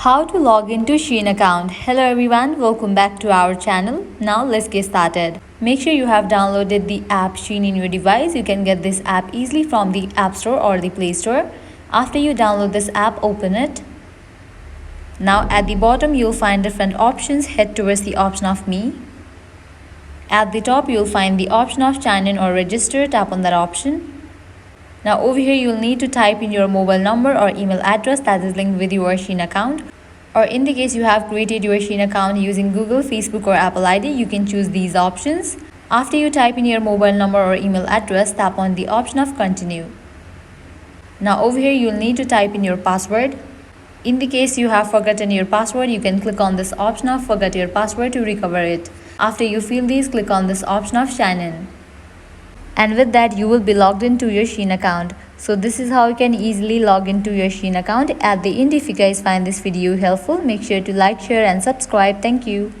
How to log into Shein account. Hello everyone, welcome back to our channel. Now let's get started. Make sure you have downloaded the app Shein in your device. You can get this app easily from the App Store or the Play Store. After you download this app, open it. Now at the bottom you'll find different options. Head towards the option of Me. At the top you'll find the option of sign in or register. Tap on that option. Now over here you'll need to type in your mobile number or email address that is linked with your Shein account. Or in the case you have created your Shein account using Google, Facebook or Apple ID, you can choose these options. After you type in your mobile number or email address, tap on the option of continue. Now over here you'll need to type in your password. In the case you have forgotten your password, you can click on this option of forget your password to recover it. After you fill these, click on this option of sign in. And with that you will be logged into your Shein account. So this is how you can easily log into your Shein account. At the end, if you guys find this video helpful, make sure to like, share and subscribe. Thank you.